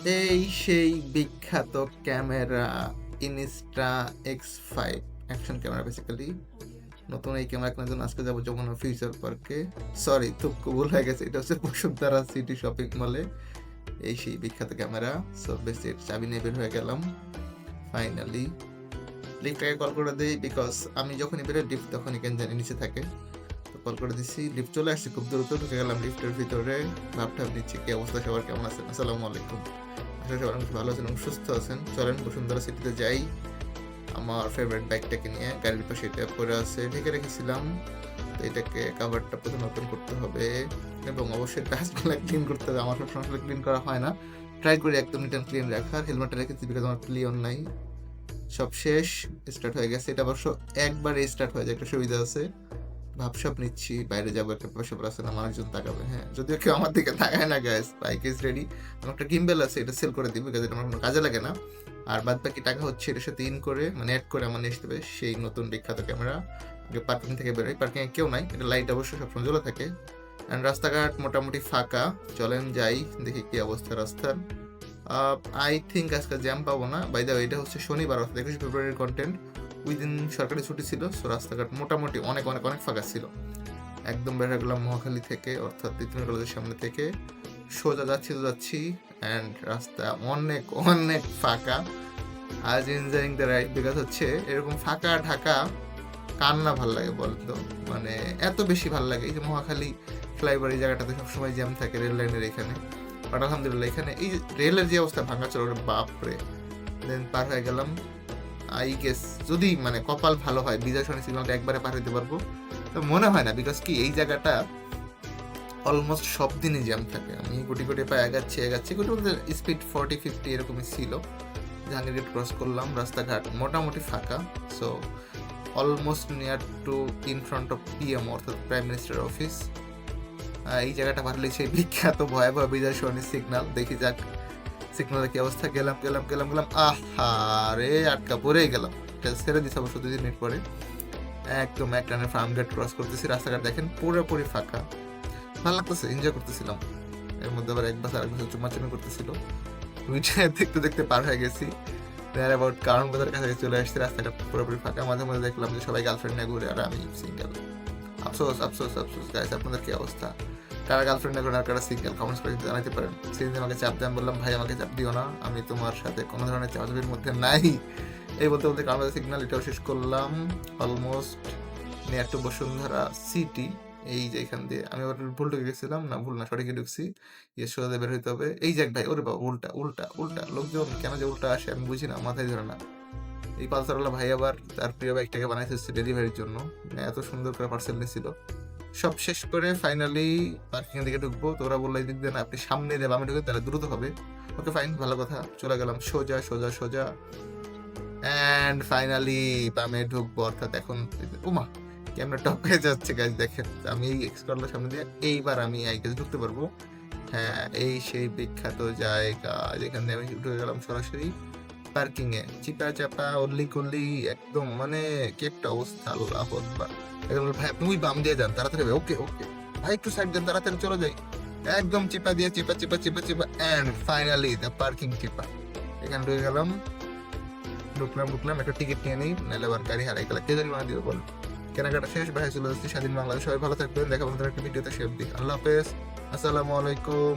এই সেই বিখ্যাত camera Insta X5 action camera basically. নতুন এই ক্যামেরা কেনার জন্য আজকে যাবো যমুনা ফিউচার পার্কে। সরি, তুক্কু ভুল হয়ে গেছে, এটা হচ্ছে বসুন্ধরা সিটি শপিং মলে। এই সেই বিখ্যাত ক্যামেরা। সো বেশি চাবি নিয়ে বের হয়ে গেলাম ফাইনালি। লিফটটাকে কল করে দিই, বিকজ আমি যখনই বেরোই লিফট তখনই কেন জানি নিচে থাকে। তো কল করে দিছি, লিফট চলে আসছে, খুব দ্রুত ঢুকে গেলাম লিফটের ভিতরে। ভাবটাব দিচ্ছি কি অবস্থা, সবার কেমন আছেন? আসসালামু আলাইকুম। আশা সবাই অনেক ভালো আছেন এবং সুস্থ আছেন। চলেন বসুন্ধরা সিটিতে যাই আমার ফেভারিট বাইকটাকে নিয়ে। গাড়ির পাশে এটা পরে আছে, ঢেকে রেখেছিলাম। তো এটাকে কাভারটা প্রথমে ওপেন করতে হবে এবং অবশ্যই ডাস্টগুলো ক্লিন করতে হবে। আমার সবসময় আসলে ক্লিন করা হয় না, ট্রাই করি একদম নিট অ্যান্ড ক্লিন রাখার। হেলমেটটা রেখেছি বিকজ আমার ক্লিয়র নাই। সব শেষ, স্টার্ট হয়ে গেছে। এটা অবশ্য একবারে স্টার্ট হয়ে যায়, একটা সুবিধা আছে। ভাবসাব নিচ্ছি, বাইরে যাবো, একটা পয়সা আছে না, মানুষজন তাকাবে। হ্যাঁ, যদিও কেউ আমার দিকে তাকায় না গাইস। Bike is ready. আমার একটা গিম্বেল আছে, এটা সেল করে দিই বিকজ এটা আমার কোনো কাজে লাগে না। আর বাদ বাকি টাকা হচ্ছে এটার সাথে ইন করে, মানে অ্যাড করে আমার নিয়ে আসতে হবে সেই নতুন বিখ্যাত ক্যামেরা। পার্কিং থেকে বেরোই, পার্কিংয়ে কেউ নাই, এটা লাইট অবশ্যই সবসময় জ্বলে থাকে। অ্যান্ড রাস্তাঘাট মোটামুটি ফাঁকা। চলেন যাই, দেখি কি অবস্থা রাস্তার। আই থিঙ্ক আজকে জ্যাম পাবো না। বাই দ্য ওয়ে, এটা হচ্ছে শনিবার, অর্থাৎ 21 ফেব্রুয়ারির কন্টেন্ট। ওই দিন সরকারি ছুটি ছিল, সো রাস্তাঘাট মোটামুটি অনেক অনেক অনেক ফাঁকা ছিল। একদম বের হয়ে গেলাম মহাখালী থেকে, অর্থাৎ তিতুমির কলেজের সামনে থেকে। সোজা যাচ্ছি অ্যান্ড রাস্তা অনেক অনেক ফাঁকা। আজ এনজয়িং দ্য রাইড, বিকজ হচ্ছে এরকম ফাঁকা ঢাকা কার না ভাল লাগে বলতো। মানে এত বেশি ভাল লাগে। এই যে মহাখালী ফ্লাইওভার, এই জায়গাটাতে সবসময় জ্যাম থাকে রেল লাইনের এখানে। বাট আলহামদুলিল্লাহ এখানে এই রেলের যে অবস্থা ভাঙা চলো বাপরে। দেন পার হয়ে গেলাম। আই গেস যদি মানে কপাল ভালো হয় বিজয় সরণি সিগন্যালটা একবারে পার হইতে পারবো। তো মনে হয় না, বিকজ কি এই জায়গাটা অলমোস্ট সব দিনই জ্যাম থাকে। আমি গুটি গুটি পায়ে এগাচ্ছি গুটি বলতে স্পিড 40-50 এরকমই ছিল। জাহাঙ্গীর গেট ক্রস করলাম, রাস্তাঘাট মোটামুটি ফাঁকা। So almost near to in front of PM, অর্থাৎ প্রাইম মিনিস্টার অফিস। এই জায়গাটা পারলে সেই বিখ্যাত ভয়াবহ বিজয় সরণি সিগন্যাল। দেখি যাক সিগন্যালের কি অবস্থা। গেলাম আহা রে, আটকা পড়েই গেলাম। ছেড়ে দিস অবশ্য 2 মিনিট পরে। একদম এক টানে ফার্ম গেট ক্রস করতেছি, রাস্তাঘাট দেখেন পুরোপুরি ফাঁকা। ভালো লাগতেছে, এনজয় করতেছিলাম। এর মধ্যে আবার এক বছর চুমাচুমি করতেছিল। দেখতে দেখতে পার হয়ে গেছি। অ্যাবাউট কারণ বাজার কাছাকাছি চলে আসছে, রাস্তাঘাট পুরোপুরি ফাঁকা। মাঝে মাঝে দেখলাম যে সবাই গার্লফ্রেন্ড নিয়ে ঘুরে আর আমি সিঙ্গেল। আফসোস আফসোস আফসোস গাইস, আপনাদের কি অবস্থা? কারা গার্লফ্রেন্ড নিয়ে ঘুরে আর কারা সিঙ্গেল, কমেন্টস করে জানাতে পারেন। সেদিন আমাকে চাপ দেন, বললাম ভাই আমাকে চাপ দিও না, আমি তোমার সাথে কোনো ধরনের চাপের মধ্যে নাই। এই বলতে বলতে কারণ বাজার সিগন্যাল এটাও শেষ করলাম। Almost near to Bashundhara city. এই যে এখান দিয়ে আমি আবার ভুল ঢুকে গেছিলাম, না ভুল না সঠিকই ঢুকছি। সোজা বের হইতে হবে। এই যাক ভাই, ওরে বাবা, উল্টা উল্টা উল্টা। লোকজন কেন যে উল্টা আসে আমি বুঝি না, মাথায় ধরে না। এই পালসারওয়ালা ভাই আবার তার প্রিয় বাইকটাকে বানাইছে ডেলিভারির জন্য, এত সুন্দর করে পার্সেল নিয়েছিল। সব শেষ করে ফাইনালি পার্কিং এর দিকে ঢুকবো। তো ওরা বললো এই দিক দিয়ে না, আপনি সামনে দিয়ে বামে ঢুকে তাহলে দ্রুত হবে। ওকে ফাইন, ভালো কথা। চলে গেলাম সোজা সোজা সোজা অ্যান্ড ফাইনালি বামে ঢুকবো, অর্থাৎ এখন ওমা ক্যামেরা টপ হয়ে যাচ্ছে গাছ দেখেন। আমি এই এক্সপ্লোরের সামনে দিয়ে এইবার আমি আই গেস ঢুকতে পারবো। হ্যাঁ, এই সেই বিখ্যাত জায়গা যেখানে আমি ঢুকে গেলাম সরাসরি পার্কিং এ। চিপা চাপা অল্লি কল্লি একদম, মানে কি একটা অবস্থা, আল্লাহ আকবার। একদম ভাই আপনি ওই বাম দিয়ে যান তাড়াতাড়ি। ওকে ওকে ভাই, একটু সাইড দেন, তাড়াতাড়ি চলে যাই। একদম চিপা দিয়ে চিপা এন্ড ফাইনালি দ্য পার্কিং চিপা। এখানে ঢুকে গেলাম, ঢুকলাম একটা টিকিট নিয়ে নিই, নাহলে আবার গাড়ি হারাই গেলে কে জানি বানা দিবে বল। কেনাকাটা শেষ, ভাই চলে যাচ্ছি স্বাধীন বাংলাদেশ। সবাই ভালো থাকবেন, দেখা বন্ধুরা একটা ভিডিওতে শেপ দিই। আল্লাহ হাফেজ, আসসালামু আলাইকুম।